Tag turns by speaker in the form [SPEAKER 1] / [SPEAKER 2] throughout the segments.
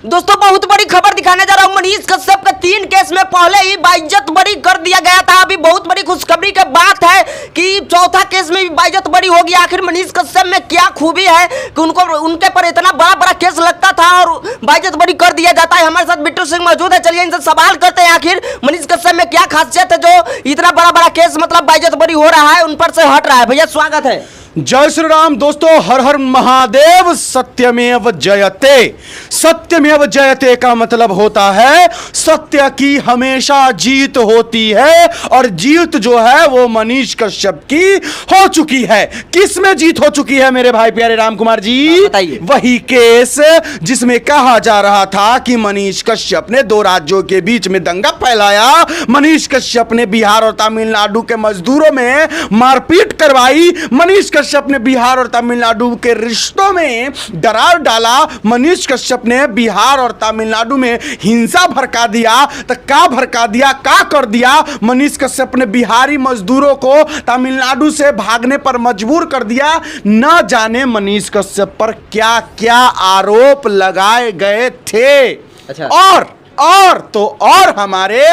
[SPEAKER 1] दोस्तों बहुत बड़ी खबर दिखाने जा रहा हूं। मनीष कश्यप के 3 केस में पहले ही बाइज्जत बरी कर दिया गया था। अभी बहुत बड़ी खुशखबरी की बात है कि चौथा केस में भी बाइज्जत बरी होगी। आखिर मनीष कश्यप में क्या खूबी है कि उनके पर इतना बड़ा केस लगता था और बाइज्जत बरी कर दिया जाता है। हमारे साथ बिट्टू सिंह मौजूद है, चलिए इनसे सवाल करते हैं आखिर मनीष कश्यप में क्या खासियत है जो इतना बड़ा केस मतलब बाइज्जत बरी हो रहा है, उन पर से हट रहा है। भैया स्वागत है।
[SPEAKER 2] जय श्री राम। दोस्तों हर हर महादेव। सत्यमेव जयते। सत्यमेव जयते का मतलब होता है सत्य की हमेशा जीत होती है और जीत जो है वो मनीष कश्यप की हो चुकी है। किस में जीत हो चुकी है मेरे भाई प्यारे राम कुमार जी?
[SPEAKER 1] बताइए।
[SPEAKER 2] वही केस जिसमें कहा जा रहा था कि मनीष कश्यप ने 2 राज्यों के बीच में दंगा फैलाया, मनीष कश्यप ने बिहार और तमिलनाडु के मजदूरों में मारपीट करवाई, मनीष कश्यप ने बिहार और तमिलनाडु के रिश्तों में दरार डाला, मनीष कश्यप ने बिहार और तमिलनाडु में हिंसा भड़का दिया। तो क्या भड़का दिया, क्या कर दिया? मनीष कश्यप ने बिहारी मजदूरों को तमिलनाडु से भागने पर मजबूर कर दिया। न जाने मनीष कश्यप पर क्या क्या आरोप लगाए गए थे।
[SPEAKER 1] अच्छा।
[SPEAKER 2] और हमारे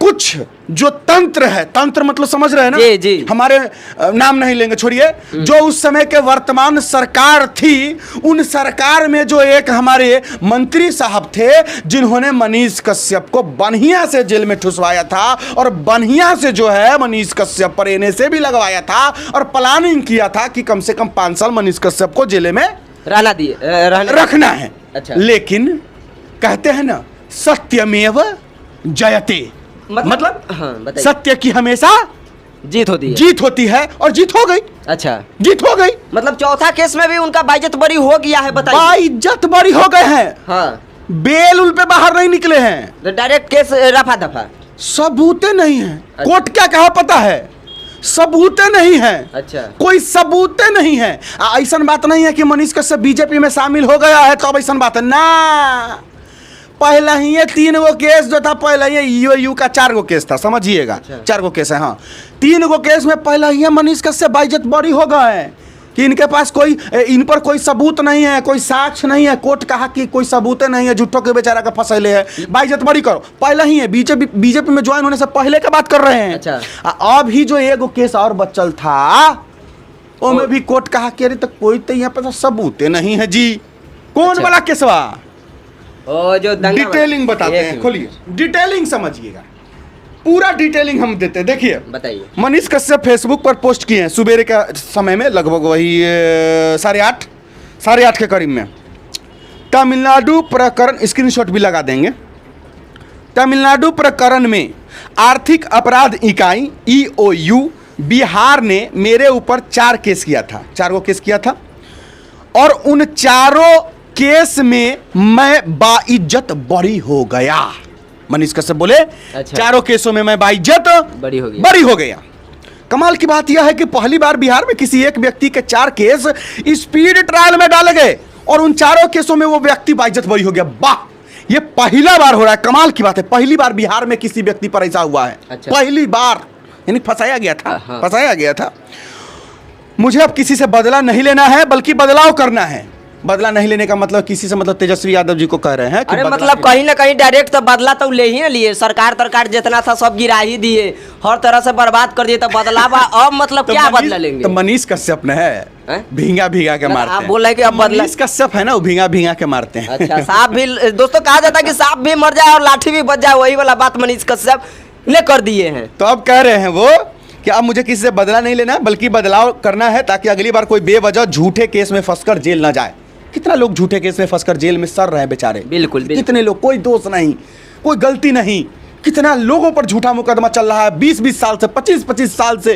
[SPEAKER 2] कुछ जो तंत्र है, तंत्र मतलब समझ रहे हैं ना?
[SPEAKER 1] जी।
[SPEAKER 2] हमारे नाम नहीं लेंगे, छोड़िए। जो उस समय के वर्तमान सरकार थी, उन सरकार में जो एक हमारे मंत्री साहब थे जिन्होंने मनीष कश्यप को बढ़िया से जेल में ठुसवाया था और बढ़िया से जो है मनीष कश्यप पर एनएसए भी लगवाया था और प्लानिंग किया था कि कम से कम 5 साल मनीष कश्यप को जेल में रखना है।
[SPEAKER 1] अच्छा।
[SPEAKER 2] लेकिन कहते हैं ना सत्यमेव जयते, मतलब
[SPEAKER 1] हाँ,
[SPEAKER 2] सत्य की हमेशा
[SPEAKER 1] जीत
[SPEAKER 2] होती है और जीत हो गई।
[SPEAKER 1] अच्छा,
[SPEAKER 2] जीत हो गई।
[SPEAKER 1] मतलब चौथा केस में भी उनका बाइज्जत बरी हो गया है। बताइए।
[SPEAKER 2] बाइज्जत बरी हो गए हैं।
[SPEAKER 1] हाँ।
[SPEAKER 2] बेल उल पे बाहर नहीं निकले हैं,
[SPEAKER 1] तो डायरेक्ट केस रफा दफा।
[SPEAKER 2] सबूते नहीं है।
[SPEAKER 1] अच्छा।
[SPEAKER 2] कोर्ट क्या कहा पता है? सबूते नहीं है।
[SPEAKER 1] अच्छा।
[SPEAKER 2] कोई सबूते नहीं है। ऐसा बात नहीं है कि मनीष कश्यप बीजेपी में शामिल हो गया है तो अब ऐसा बात है ना। पहले ही ये 3 गो केस जो था, पहले ही ईओयू का 4 गो केस था, समझिएगा।
[SPEAKER 1] अच्छा।
[SPEAKER 2] 4 गो केस है। हाँ, 3 गो केस में पहले ही मनीष कश्यप बाइज्जत बरी हो गए हैं कि इनके पास इन पर कोई सबूत नहीं है, कोई साक्ष्य नहीं है। कोर्ट कहा कि कोई सबूत नहीं है, झूठों के बेचारा का फंसेले है, बाइज्जत बरी करो। पहले ही है, बीजेपी में ज्वाइन होने से पहले का बात कर रहे हैं।
[SPEAKER 1] अच्छा।
[SPEAKER 2] अब ही जो 1 गो केस और बचल था उसमें भी कोर्ट कहा कि अरे तो कोई तो यहाँ पर सबूते नहीं है जी। कौन
[SPEAKER 1] अच्छा।
[SPEAKER 2] वाला केसवा?
[SPEAKER 1] जो
[SPEAKER 2] डिटेलिंग बताते हैं, खोलिए, डिटेलिंग समझिएगा, पूरा डिटेलिंग हम देते हैं। देखिए,
[SPEAKER 1] बताइए।
[SPEAKER 2] मनीष कश्यप फेसबुक पर पोस्ट किए हैं सुबेरे के समय में, लगभग वही 8:30 के करीब में। तमिलनाडु प्रकरण, स्क्रीनशॉट भी लगा देंगे। तमिलनाडु प्रकरण में आर्थिक अपराध इकाई ईओयू बिहार ने मेरे ऊपर 4 केस किया था, 4 गो केस किया था और उन 4 केस में मैं बाइज्जत बरी हो गया। मनीष कश्यप बोले,
[SPEAKER 1] अच्छा।
[SPEAKER 2] 4 केसों में मैं बाइज्जत बरी हो गया। कमाल की बात यह है कि पहली बार बिहार में किसी एक व्यक्ति के 4 केस स्पीड ट्रायल में डाले गए और उन 4 केसों में वो व्यक्ति बाइज्जत बरी हो गया। वाह, ये पहला बार हो रहा है। कमाल की बात है, पहली बार बिहार में किसी व्यक्ति पर ऐसा हुआ है।
[SPEAKER 1] अच्छा।
[SPEAKER 2] पहली बार, यानी फंसाया गया था।
[SPEAKER 1] हाँ।
[SPEAKER 2] फंसाया गया था। मुझे अब किसी से बदला नहीं लेना है बल्कि बदलाव करना है। बदला नहीं लेने का मतलब किसी से, मतलब तेजस्वी यादव जी को कह रहे हैं कि
[SPEAKER 1] अरे मतलब कहीं ना कहीं डायरेक्ट तो बदला तो ले ही ना लिए। सरकार जितना था सब गिरा ही दिए, हर तरह से बर्बाद कर दिए, तो बदलाव अब मतलब
[SPEAKER 2] तो
[SPEAKER 1] क्या बदला लेंगे?
[SPEAKER 2] तो मनीष कश्यप ने है भींगा के मारते हैं।
[SPEAKER 1] आप बोल रहे कि अब बदला।
[SPEAKER 2] मनीष कश्यप है ना, वो भींगा के मारते हैं।
[SPEAKER 1] अच्छा, सांप भी दोस्तों कहा जाता है कि सांप भी मर जाए और लाठी भी बच जाए, वही वाला बात मनीष कश्यप ने कर दिए हैं।
[SPEAKER 2] तो अब कह रहे हैं वो कि अब मुझे किसी से बदला नहीं लेना बल्कि बदलाव करना है ताकि अगली बार कोई बेवजह झूठे केस में फंसकर जेल ना जाए। कितना लोग झूठे केस में फंसकर जेल में सड़ रहे हैं बेचारे।
[SPEAKER 1] बिल्कुल।
[SPEAKER 2] कितने लोग, कोई दोष नहीं, कोई गलती नहीं, कितना लोगों पर झूठा मुकदमा चल रहा है 20-20 साल से, 25-25 साल से।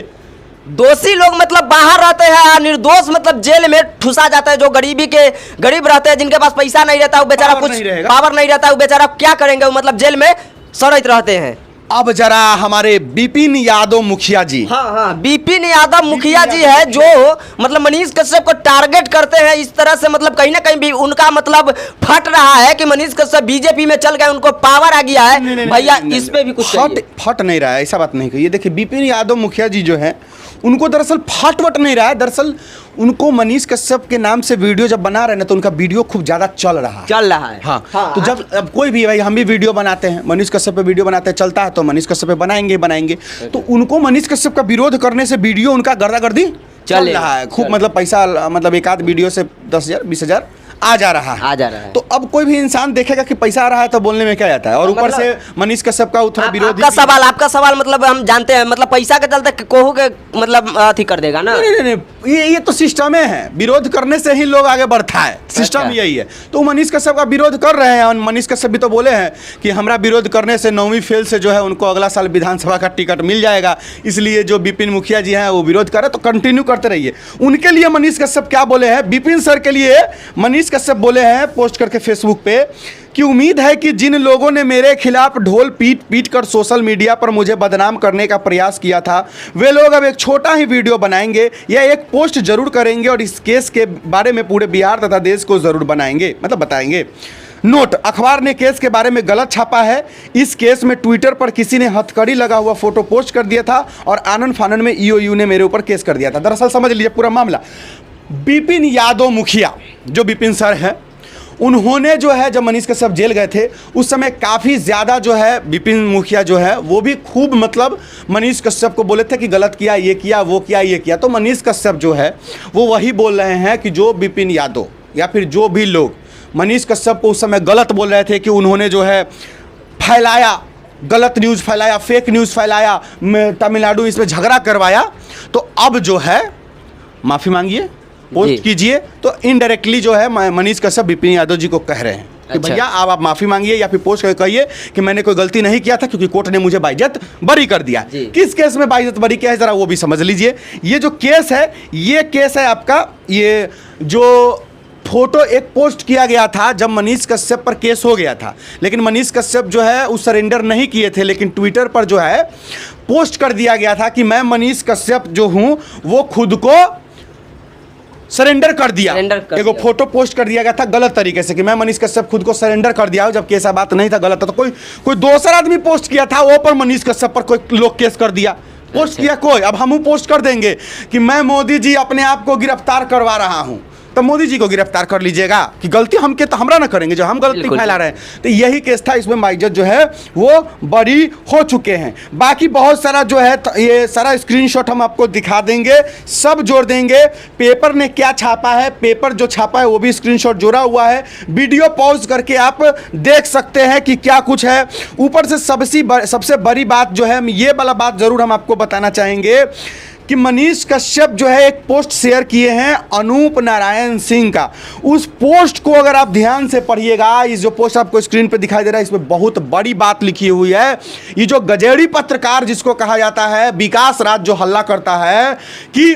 [SPEAKER 1] दोषी लोग मतलब बाहर रहते हैं, निर्दोष मतलब जेल में ठुसा जाता है। जो गरीब रहते हैं, जिनके पास पैसा नहीं रहता, वो बेचारा कुछ पावर नहीं रहता, वो बेचारा क्या करेंगे, वो मतलब जेल में सड़ते रहते हैं।
[SPEAKER 2] अब जरा हमारे बिपिन यादव मुखिया जी,
[SPEAKER 1] हाँ, बिपिन यादव मुखिया जी है जो मतलब मनीष कश्यप को टारगेट करते हैं इस तरह से, मतलब कहीं ना कहीं भी उनका मतलब फट रहा है कि मनीष कश्यप बीजेपी में चल गए, उनको पावर आ गया है। भैया इस पे भी कुछ
[SPEAKER 2] फट नहीं रहा है, ऐसा बात नहीं कही। देखिए बिपिन यादव मुखिया जी जो है उनको दरअसल फट नहीं रहा है, दरअसल उनको मनीष कश्यप के नाम से वीडियो जब बना रहे हैं ना तो उनका वीडियो खूब ज्यादा चल रहा है। हाँ, तो जब अब कोई भी भाई हम भी वीडियो बनाते हैं, मनीष कश्यप पे वीडियो बनाते हैं, चलता है तो मनीष कश्यप पे बनाएंगे तो उनको मनीष कश्यप का विरोध करने से वीडियो उनका गर्दागर्दी चल रहा है खूब, मतलब पैसा मतलब एक आध वीडियो से 10,000 20,000 आ जा रहा है। तो अब कोई भी इंसान देखेगा कि पैसा आ रहा है तो बोलने में क्या जाता है, और ऊपर से मनीष कश्यप का थोड़ा विरोधी।
[SPEAKER 1] आपका सवाल मतलब हम जानते हैं, मतलब पैसा के चलते कोहू के मतलब अथी कर देगा ना।
[SPEAKER 2] नहीं, ये तो सिस्टम है, विरोध करने से ही लोग आगे बढ़ता है, सिस्टम यही है। तो मनीष कश्यप का विरोध कर रहे हैं, और मनीष कश्यप भी तो बोले हैं कि हमारा विरोध करने से 9वीं फेल से जो है उनको अगला साल विधानसभा का टिकट मिल जाएगा, इसलिए जो बिपिन मुखिया जी हैं वो विरोध कर रहे हैं, तो कंटिन्यू करते रहिए। उनके लिए मनीष कश्यप क्या बोले हैं, बिपिन सर के लिए मनीष कश्यप बोले हैं पोस्ट करके फेसबुक पे कि उम्मीद है कि जिन लोगों ने मेरे खिलाफ ढोल पीट कर सोशल मीडिया पर मुझे बदनाम करने का प्रयास किया था, वे लोग अब एक छोटा ही वीडियो बनाएंगे या एक पोस्ट जरूर करेंगे और इस केस के बारे में पूरे बिहार तथा देश को जरूर मतलब बताएंगे। नोट, अखबार ने केस के बारे में गलत छापा है। इस केस में ट्विटर पर किसी ने हथकड़ी लगा हुआ फोटो पोस्ट कर दिया था और आनंद फानन में ईओयू ने मेरे ऊपर केस कर दिया था। दरअसल समझ लीजिए पूरा मामला, बिपिन यादव मुखिया जो बिपिन सर हैं, उन्होंने जो है जब मनीष कश्यप जेल गए थे उस समय काफ़ी ज़्यादा जो है बिपिन मुखिया जो है वो भी खूब मतलब मनीष कश्यप को बोले थे कि गलत किया, ये किया, वो किया, ये किया। तो मनीष कश्यप जो है वो वही बोल रहे हैं कि जो बिपिन यादव या फिर जो भी लोग मनीष कश्यप को उस समय गलत बोल रहे थे कि उन्होंने जो है फैलाया, गलत न्यूज़ फैलाया, फेक न्यूज़ फैलाया, तमिलनाडु इसमें झगड़ा करवाया, तो अब जो है माफ़ी मांगिए, पोस्ट कीजिए। तो इनडायरेक्टली जो है मनीष कश्यप बिपिन यादव जी को कह रहे हैं कि भैया आप माफ़ी मांगिए या फिर पोस्ट करके कहिए कि मैंने कोई गलती नहीं किया था क्योंकि कोर्ट ने मुझे बाइज्जत बरी कर दिया। किस केस में बाइज्जत बरी किया है ज़रा वो भी समझ लीजिए। ये जो केस है, ये केस है आपका, ये जो फोटो एक पोस्ट किया गया था जब मनीष कश्यप पर केस हो गया था, लेकिन मनीष कश्यप जो है उस सरेंडर नहीं किए थे, लेकिन ट्विटर पर जो है पोस्ट कर दिया गया था कि मैं मनीष कश्यप जो हूँ वो खुद को सरेंडर कर दिया। एक फोटो पोस्ट कर दिया गया था गलत तरीके से कि मैं मनीष कश्यप खुद को सरेंडर कर दिया, जबकि ऐसा बात नहीं था, गलत था। तो कोई दूसरा आदमी पोस्ट किया था, वो पर मनीष कश्यप पर कोई लोग केस कर दिया। पोस्ट किया कोई, अब हम पोस्ट कर देंगे कि मैं मोदी जी अपने आप को गिरफ्तार करवा रहा हूं, तो मोदी जी को गिरफ्तार कर लीजिएगा कि गलती हम के तो हमरा ना करेंगे जो हम गलती फैला रहे हैं। तो यही केस था, इसमें बाइज्जत जो है वो बरी हो चुके हैं। बाकी बहुत सारा जो है ये सारा स्क्रीनशॉट हम आपको दिखा देंगे, सब जोड़ देंगे। पेपर ने क्या छापा है, पेपर जो छापा है वो भी स्क्रीनशॉट जोड़ा हुआ है, वीडियो पॉज करके आप देख सकते हैं कि क्या कुछ है। ऊपर से सबसे बड़ी बात जो है, ये वाला बात जरूर हम आपको बताना चाहेंगे कि मनीष कश्यप जो है एक पोस्ट शेयर किए हैं अनूप नारायण सिंह का। उस पोस्ट को अगर आप ध्यान से पढ़िएगा, इस जो पोस्ट आपको स्क्रीन पे दिखाई दे रहा है, इसमें बहुत बड़ी बात लिखी हुई है। ये जो गजेड़ी पत्रकार जिसको कहा जाता है, विकास राज जो हल्ला करता है कि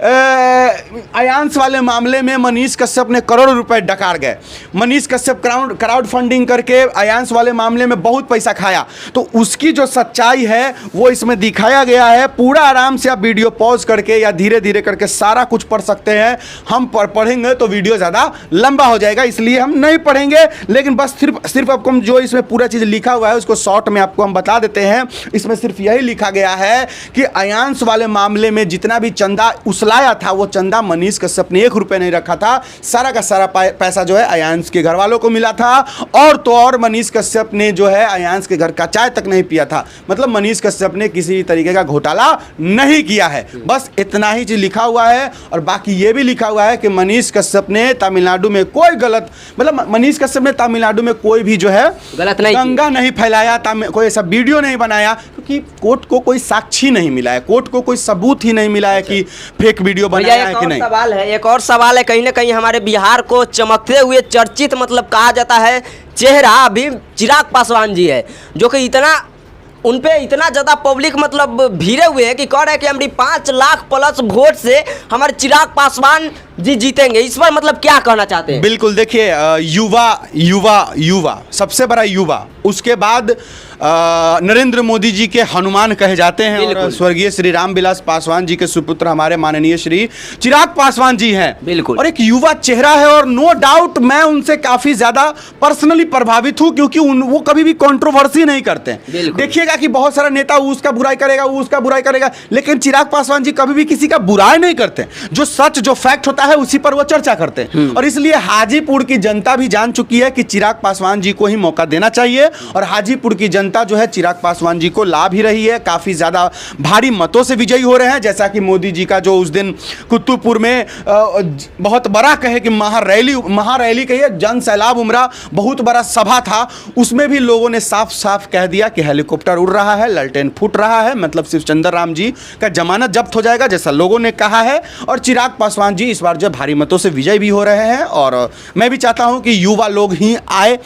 [SPEAKER 2] आयांश वाले मामले में मनीष कश्यप ने करोड़ों रुपए डकार गए, मनीष कश्यप क्राउड फंडिंग करके आयांश वाले मामले में बहुत पैसा खाया, तो उसकी जो सच्चाई है वो इसमें दिखाया गया है। पूरा आराम से आप वीडियो पॉज करके या धीरे धीरे करके सारा कुछ पढ़ सकते हैं। हम पढ़ेंगे तो वीडियो ज़्यादा लंबा हो जाएगा, इसलिए हम नहीं पढ़ेंगे, लेकिन बस सिर्फ आपको जो इसमें पूरा चीज़ लिखा हुआ है उसको शॉर्ट में आपको हम बता देते हैं। इसमें सिर्फ यही लिखा गया है कि आयांश वाले मामले में जितना भी चंदा लाया था वो चंदा मनीष कश्यप ने 1 रुपए नहीं रखा था, सारा का सारा पैसा जो है आयांश के घर वालों को मिला था। और तो और मनीष कश्यप ने जो है आयांश के घर का चाय तक नहीं पिया था, मतलब मनीष कश्यप ने किसी भी तरीके का घोटाला नहीं किया है। बस इतना ही चीज लिखा हुआ है। और बाकी ये भी लिखा हुआ है कि मनीष कश्यप ने तमिलनाडु में कोई गलत, मतलब मनीष कश्यप ने तमिलनाडु में कोई भी जो है
[SPEAKER 1] गलत नहीं,
[SPEAKER 2] दंगा नहीं फैलाया, कोई ऐसा वीडियो नहीं बनाया, क्योंकि कोर्ट को कोई साक्षी नहीं मिला है, कोर्ट को कोई सबूत ही नहीं मिला है कि फेक वीडियो बनाया है कि नहीं।
[SPEAKER 1] सवाल है, एक और सवाल है, कहीं ना कहीं हमारे बिहार को चमकते हुए चर्चित मतलब कहा जाता है चेहरा अभी चिराग पासवान जी है, जो कि उन पे इतना ज़्यादा पब्लिक मतलब भीड़े हुए हैं कि कह रहे हैं कि हमारी 5 लाख प्लस वोट से हमारे चिराग पासवान जी जीतेंगे। इस पर मतलब क्या कहना चाहते हैं?
[SPEAKER 2] बिल्कुल, देखिए युवा सबसे बड़ा युवा, उसके बाद नरेंद्र मोदी जी के हनुमान कहे जाते हैं और
[SPEAKER 1] बिल्कुल।
[SPEAKER 2] स्वर्गीय श्री रामविलास पासवान जी के सुपुत्र हमारे माननीय श्री चिराग पासवान जी हैं।
[SPEAKER 1] बिल्कुल।
[SPEAKER 2] और एक युवा चेहरा है और नो डाउट मैं उनसे काफी ज्यादा पर्सनली प्रभावित हूं, क्योंकि वो कभी भी कंट्रोवर्सी नहीं करते हैं।
[SPEAKER 1] बिल्कुल।
[SPEAKER 2] देखिएगा कि बहुत सारा नेता उसका बुराई करेगा, वो उसका बुराई करेगा, लेकिन चिराग पासवान जी कभी भी किसी का बुराई नहीं करते। जो सच जो फैक्ट होता है उसी पर वो चर्चा करते हैं। और इसलिए हाजीपुर की जनता भी जान चुकी है कि चिराग पासवान जी को ही मौका देना चाहिए और हाजीपुर की जनता जो है चिराग पासवान जी को ला भी रही है। काफी ज्यादा भारी मतों से विजयी हो रहे हैं, जैसा कि मोदी जी का जो उस दिन कुतुबपुर में बहुत बड़ा कहे कि महारैली कहिए, जन सैलाब उमड़ा, बहुत बड़ा सभा था, उसमें भी लोगों ने साफ साफ कह दिया कि हेलीकॉप्टर उड़ रहा है, ललटेन फूट रहा है, मतलब शिवचंद्र राम जी का जमानत जब्त हो जाएगा, जैसा लोगों ने कहा है। और चिराग पासवान जी इस बार जो भारी मतों से विजय भी हो रहे हैं और मैं भी चाहता हूं कि युवा लोग ही आए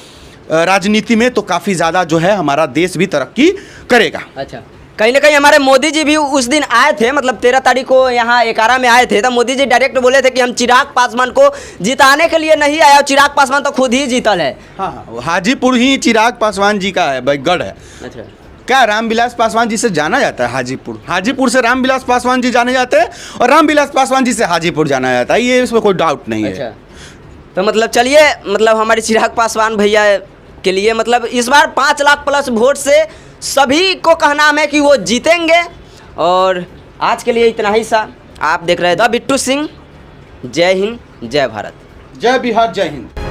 [SPEAKER 2] राजनीति में, तो काफ़ी ज़्यादा जो है हमारा देश भी तरक्की करेगा।
[SPEAKER 1] अच्छा, कहीं ना कहीं हमारे मोदी जी भी उस दिन आए थे, मतलब 13 तारीख को यहाँ एकारा में आए थे, तो मोदी जी डायरेक्ट बोले थे कि हम चिराग पासवान को जिताने के लिए नहीं आए और चिराग पासवान तो खुद ही जीतल है।
[SPEAKER 2] हाँ, हाजीपुर ही चिराग पासवान जी का है भाई, गढ़ है।
[SPEAKER 1] अच्छा,
[SPEAKER 2] क्या रामविलास पासवान जी से जाना जाता है हाजीपुर से रामविलास पासवान जी जाने जाते हैं और रामविलास पासवान जी से हाजीपुर जाना जाता है, ये इसमें कोई डाउट नहीं
[SPEAKER 1] अच्छा।
[SPEAKER 2] है।
[SPEAKER 1] तो मतलब चलिए, मतलब हमारे चिराग पासवान भैया के लिए मतलब इस बार 5 लाख प्लस वोट से सभी को कहना है कि वो जीतेंगे। और आज के लिए इतना ही सा। आप देख रहे हैं द बिट्टू सिंह। जय हिंद, जय भारत,
[SPEAKER 2] जय बिहार, जय हिंद।